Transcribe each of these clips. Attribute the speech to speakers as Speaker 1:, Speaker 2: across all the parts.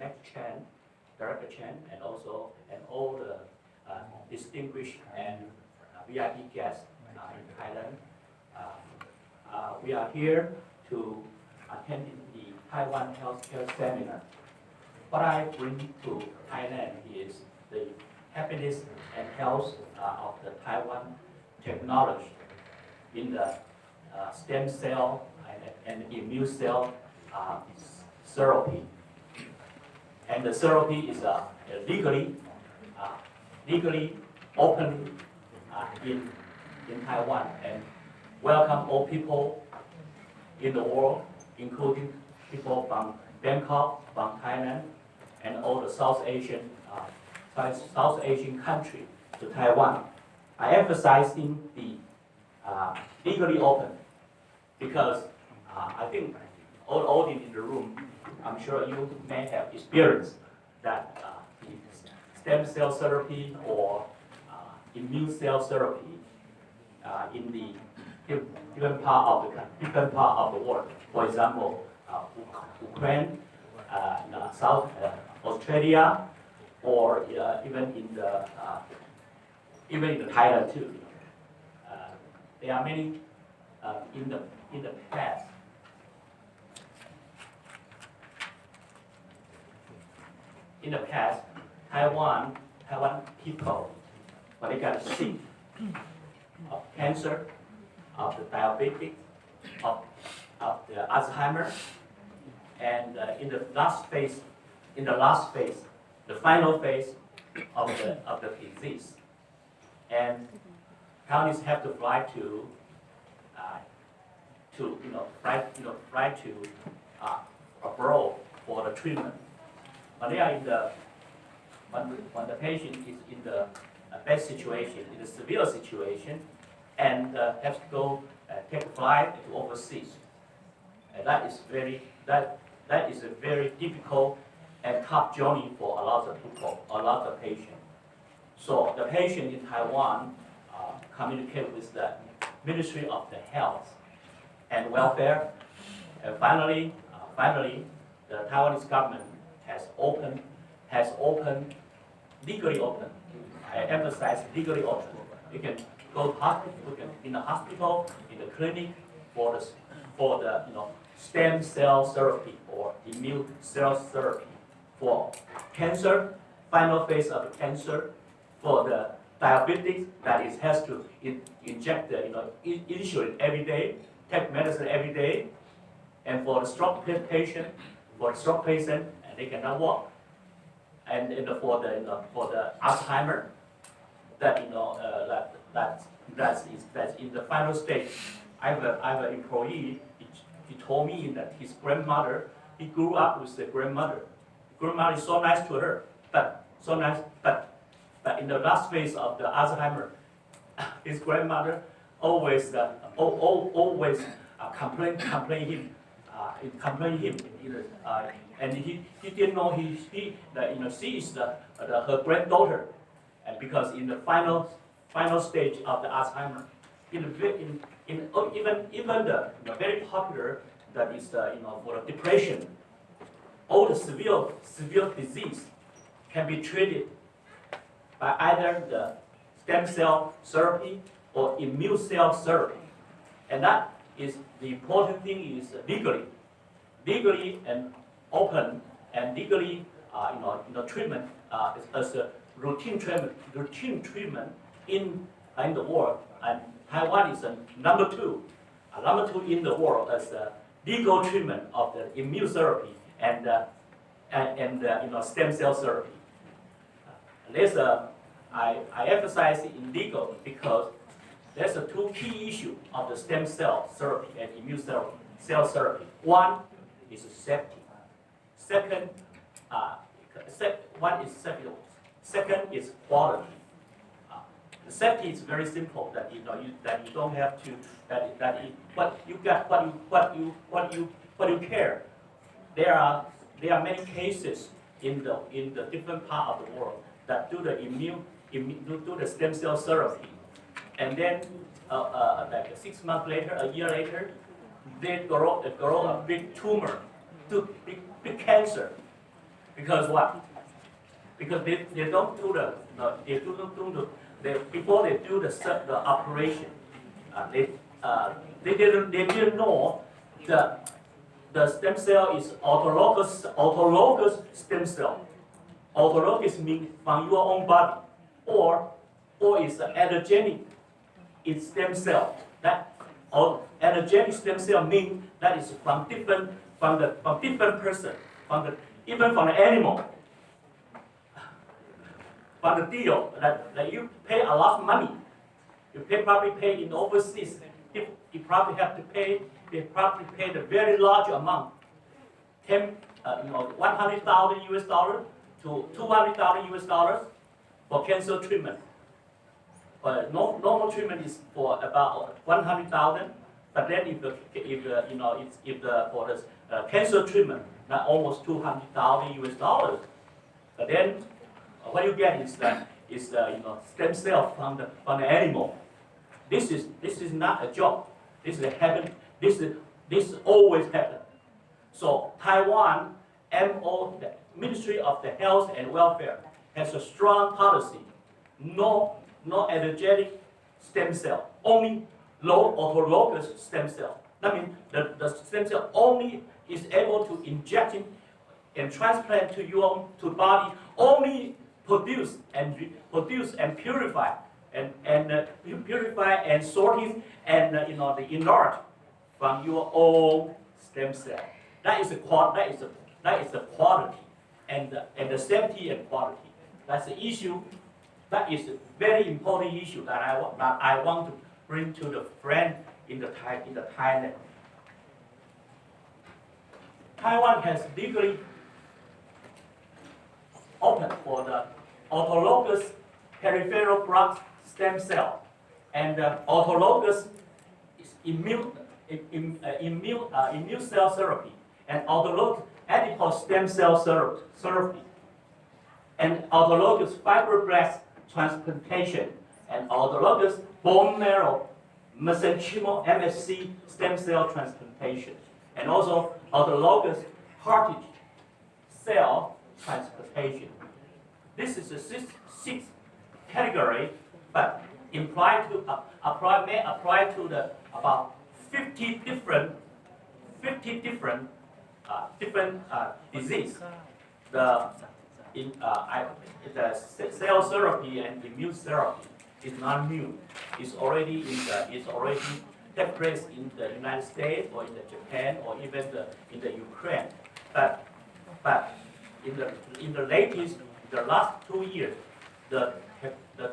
Speaker 1: Max Chen, Director Chen, and also all the distinguished and VIP guests in Thailand. We are here to attend the Taiwan Healthcare Seminar. What I bring to Thailand is the happiness and health of the Taiwan technology in the stem cell and immune cell therapy. And the therapy is legally open in Taiwan, and welcome all people in the world, including people from Bangkok, from Thailand, and all the South Asian country to Taiwan. I emphasize in the legally open because I think all the audience in the room, I'm sure you may have experienced that the stem cell therapy or immune cell therapy in the different part of the world. For example, Ukraine, South Australia, or even in the Thailand too. There are many in the past. In the past, Taiwan people, when they got sick of cancer, of the diabetic, of the Alzheimer, and in the last phase, the final phase of the disease, and Taiwanese have to fly to abroad for the treatment. When they are when the patient is in the bad situation, in a severe situation, and has to go take a flight to overseas, and that is a very difficult and tough journey for a lot of people, a lot of patients. So the patient in Taiwan communicate with the Ministry of the Health and Welfare, and finally, the Taiwanese government has legally open. I emphasize legally open. You can go to hospital, in the hospital, in the clinic for the stem cell therapy or immune cell therapy for cancer, final phase of cancer, for the diabetes that is has to inject the insulin every day, take medicine every day, and for the stroke patient, and they cannot walk, and for the Alzheimer, that's in the final stage. I have an employee. He told me that his grandmother. He grew up with the grandmother. Grandmother is so nice to her, but in the last phase of the Alzheimer, his grandmother always complain him, and he didn't know she is her granddaughter, and because in the final stage of the Alzheimer, even the very popular that is for the depression, all the severe disease can be treated by either the stem cell therapy or immune cell therapy, and that is the important thing is legally and open, and legally treatment as a routine treatment in the world, and Taiwan is number two in the world as a legal treatment of the immune therapy and stem cell therapy. I emphasize in legal because there's a two key issue of the stem cell therapy and immune cell therapy. One is safety. Second is quality. The safety is very simple. That you don't have to what you care. There are many cases in the different part of the world that do the stem cell therapy, and then like 6 months later, a year later, they grow a big tumor, big cancer, Because what? Because they don't do before they do the operation, they didn't know the stem cell is autologous stem cell. Autologous means from your own body, or is allogeneic stem cell. That allogeneic stem cell means that is from different person, even from the animal. From the deal that you pay a lot of money, probably pay in overseas. If you probably have to pay, they probably pay the very large amount, 100,000 US dollars to 200,000 US dollars for cancer treatment. Normal treatment is for about 100,000, but then for the cancer treatment, not almost 200,000 US dollars. But then what you get is stem cell from the animal. This is not a joke. This is happen. This always happen. So Taiwan MO, the Ministry of the Health and Welfare, has a strong policy. No allogeneic stem cell, only low autologous stem cell. That means the stem cell only is able to inject and transplant to body, only produce and purify and sorting and the enlarge from your own stem cell. That is the quality and the safety and quality. That's the issue. That is a very important issue that I want to bring to the friend in the Thailand. Taiwan has legally opened for the autologous peripheral blood stem cell and autologous immune cell therapy and autologous adipose stem cell therapy and autologous fibroblast transplantation and autologous bone marrow mesenchymal MSC stem cell transplantation and also autologous heart cell transplantation. This is a sixth category, but may apply to the about 50 different disease. The cell therapy and immune therapy is not new. It's already take place in the United States or in the Japan or even in the Ukraine. But in the last 2 years, the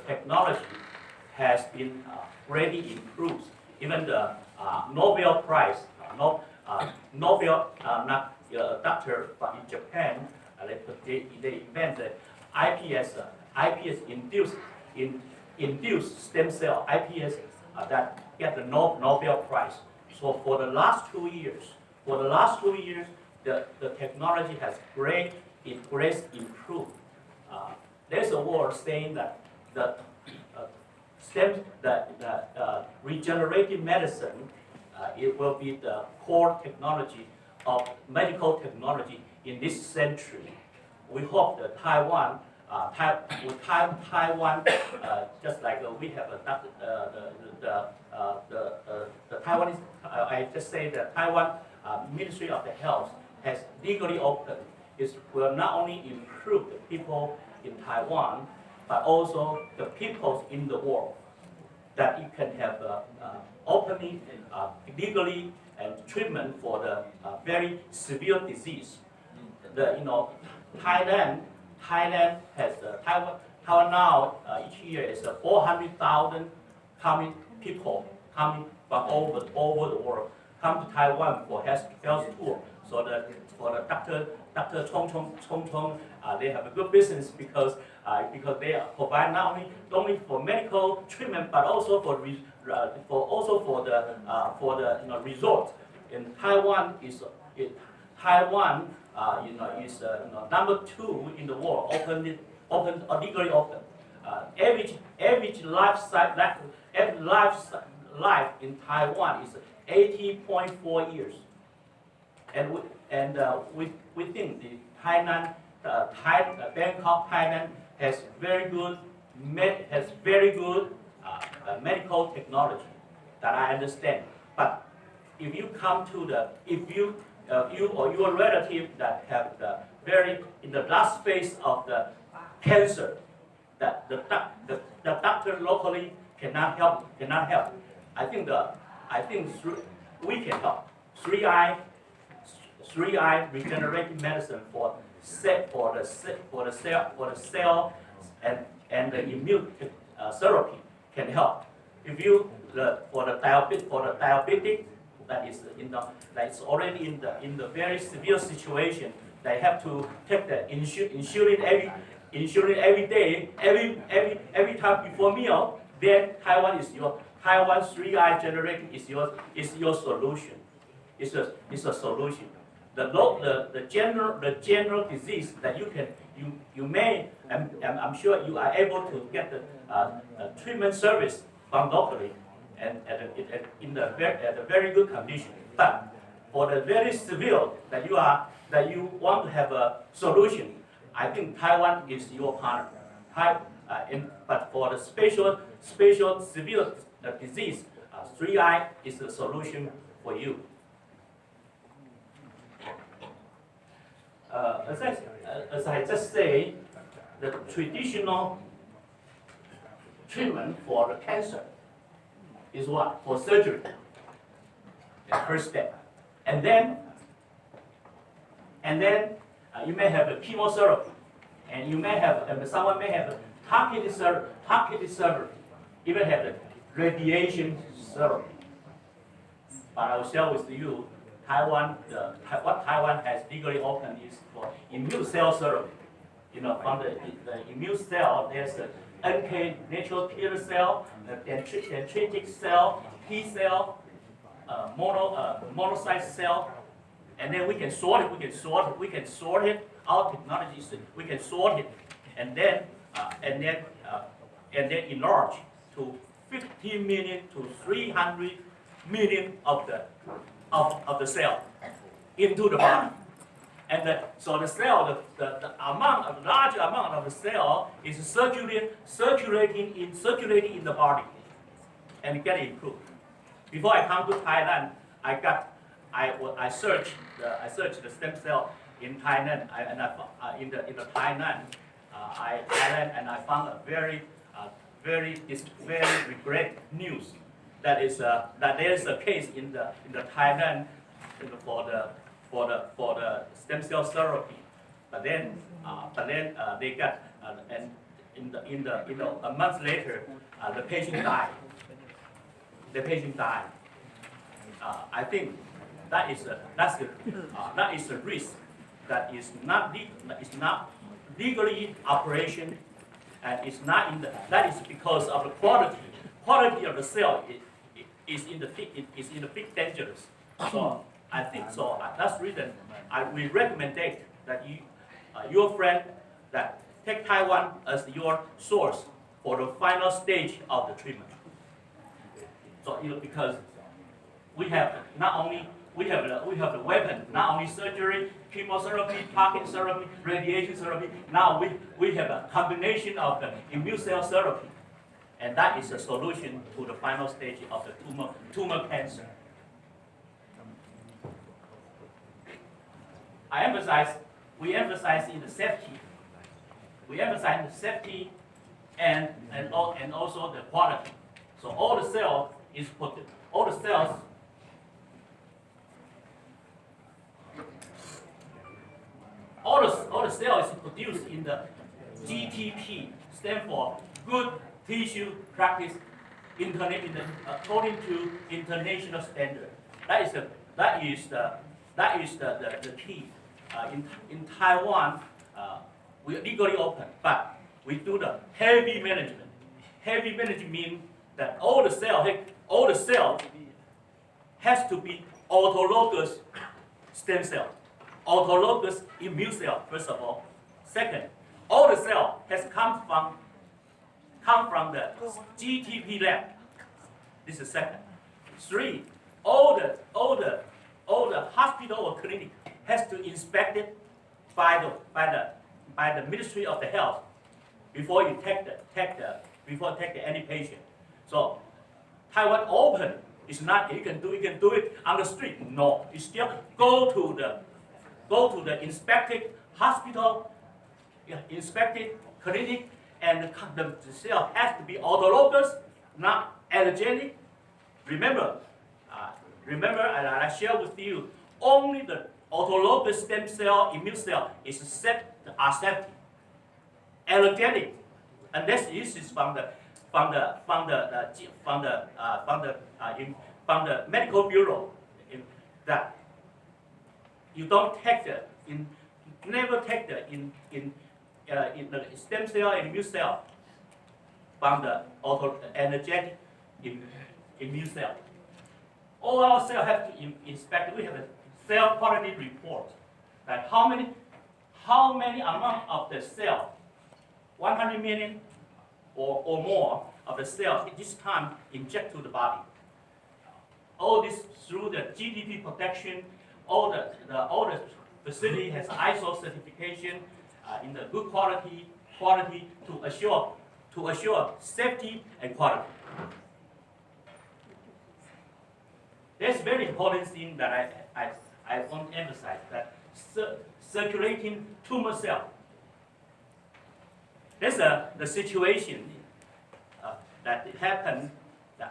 Speaker 1: technology has been greatly improved. Even the Nobel Prize, doctor in Japan, they invent the iPS induced stem cell IPS that get the Nobel Prize. So for the last 2 years, the technology has greatly improved. There's a word saying that the regenerative medicine it will be the core technology of medical technology in this century. We hope that Taiwan, just like we have the Taiwanese, I just say that Taiwan Ministry of the Health has legally opened. It will not only improve the people in Taiwan, but also the people in the world. That you can have openly, legally, and treatment for the very severe disease. Thailand has Taiwan now each year is 400,000 people coming from over the world come to Taiwan for health tour. So for the Dr. Chong, they have a good business because they provide not only for medical treatment but also for the resort. In Taiwan is number 2 in the world, legally open. Average life in Taiwan is 80.4 years, and we think the Tainan Bangkok, Thailand has very good medical technology that I understand. But if you come to you or your relative that have in the last phase of the cancer, that the doctor locally cannot help. I think we can help. 3I regenerative medicine for the cell and the immune therapy can help. If you for the diabetic that's already in the very severe situation, they have to take the insulin every day, every time before meal. Then Taiwan 3I generating is your solution. It's a solution. The general disease that you may, I'm sure you are able to get the treatment service from locally and at a very good condition. But for the very severe that you want to have a solution, I think Taiwan is your partner. But for the special severe disease, 3I is the solution for you. As I just say, the traditional treatment for the cancer is what? For surgery, the first step. And then you may have a chemotherapy, and someone may have a targeted surgery, even have the radiation therapy. But I will share with you, what Taiwan has legally open is for immune cell therapy. From the immune cell, there's the NK natural killer cell, the dendritic cell, T cell, monocyte cell, and then we can sort it. Our technology is we can sort it, and then enlarge to 50 million to 300 million of the cell into the body. And so the cell, the large amount of the cell is circulating in the body and get improved. Before I come to Thailand, I searched the stem cell in Thailand, and I found a very regret news that there is a case in the Thailand for the stem cell therapy, but then they got and a month later the patient died. I think that is a risk that is not legally operation, and it's not that is because of the quality of the cell is in the big dangerous. So I think so. That's the reason we recommend that your friend that take Taiwan as your source for the final stage of the treatment. So because we have the weapon, not only surgery, chemotherapy, target therapy, radiation therapy. Now we have a combination of the immune cell therapy, and that is a solution to the final stage of the tumor cancer. We emphasize in the safety. We emphasize the safety and also the quality. So all the cells is produced in the GTP, stand for Good Tissue Practice according to international standard. That is the key. In Taiwan, we are legally open, but we do the heavy management. Heavy management means that all the cells has to be autologous stem cell, autologous immune cell. First of all, second, all the cell has come from the GTP lab. This is second. Three, all the hospital or clinic has to inspect it by by the Ministry of the Health before you take any patient. So Taiwan Open is not you can do it on the street. No, you still go to the inspected hospital, inspected clinic, and the cell has to be autologous, not allogeneic. Remember, and I share with you, only the autologous stem cell, immune cell is accepted. Allogeneic, and this is from the medical bureau, that you don't take never take in the stem cell and immune cell from the allogeneic immune cell. All our cells have to inspect. We have a cell quality report, that how many amount of the cell, 100 million or more of the cells at this time inject to the body. All this through the GDP protection. All the facility has ISO certification in the good quality to assure safety and quality. That's very important thing that I want to emphasize, that circulating tumor cell. That's the situation that happened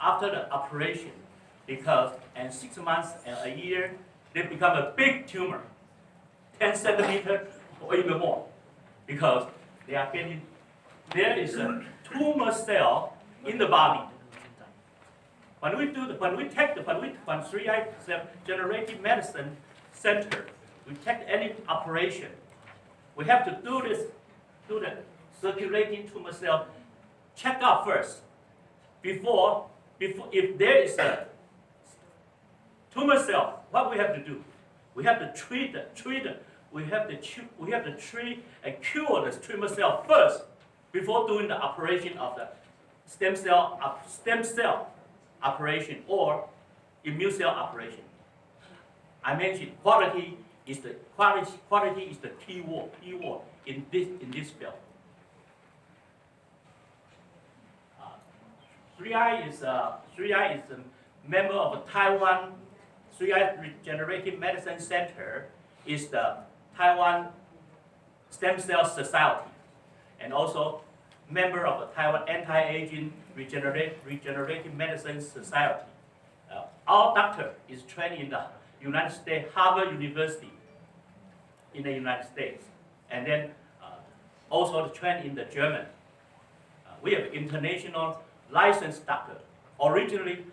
Speaker 1: after the operation, because in 6 months and a year, they become a big tumor, 10 centimeters or even more, because there is a tumor cell in the body. When 3i Generative Medicine Center, we take any operation, we have to do the circulating tumor cell check out first. Before if there is a tumor cell, what we have to do? We have to treat we have to treat and cure the tumor cell first before doing the operation of the stem cell operation or immune cell operation. I mentioned quality is the key word in this field. 3i is a member of Taiwan. 3i Regenerative Medicine Center is the Taiwan Stem Cell Society, and also member of the Taiwan Anti-Aging Regenerative Medicine Society. Our doctor is trained in the United States, Harvard University in the United States, and then also trained in the German. We have international licensed doctor. Originally,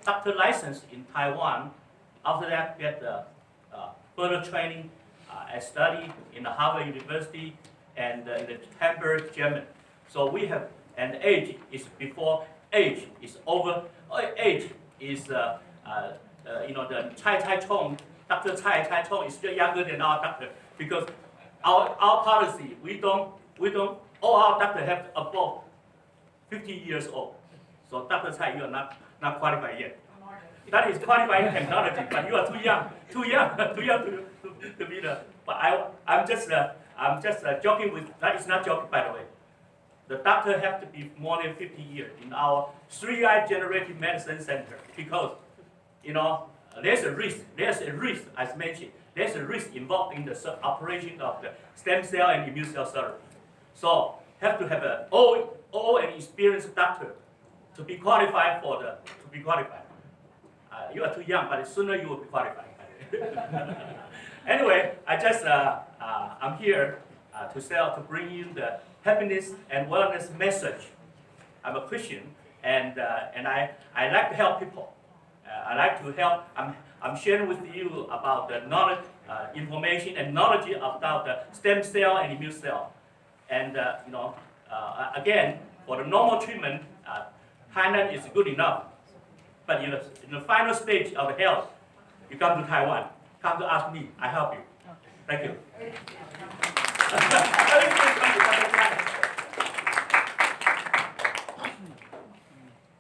Speaker 1: doctor license in Taiwan. After that, get further training and study in the Harvard University and in the Hamburg, Germany. So we have, and age is over. Age is the Cai Chong, Dr. Cai Chong is still younger than our doctor, because our policy, all our doctors have above 50 years old. So Dr. Cai, you are not qualified yet. That is qualifying technology, but you are too young to be the. But I'm just joking with. That is not joking, by the way. The doctor have to be more than 50 years in our 3i Generative Medicine Center, because there's a risk. As mentioned. There's a risk involved in the operation of the stem cell and immune cell therapy. So have to have an old and experienced doctor to be qualified you are too young, but sooner you will be qualified. Anyway, I'm here to bring you the happiness and wellness message. I'm a Christian, and I like to help people. I like to help. I'm sharing with you about the knowledge, information and knowledge about the stem cell and immune cell. And again, for the normal treatment, Thailand is good enough. But in the final stage of the health, you come to Taiwan, come to ask me, I help you. Thank you.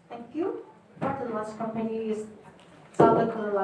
Speaker 2: Thank you. What the last company is Southern Carolina.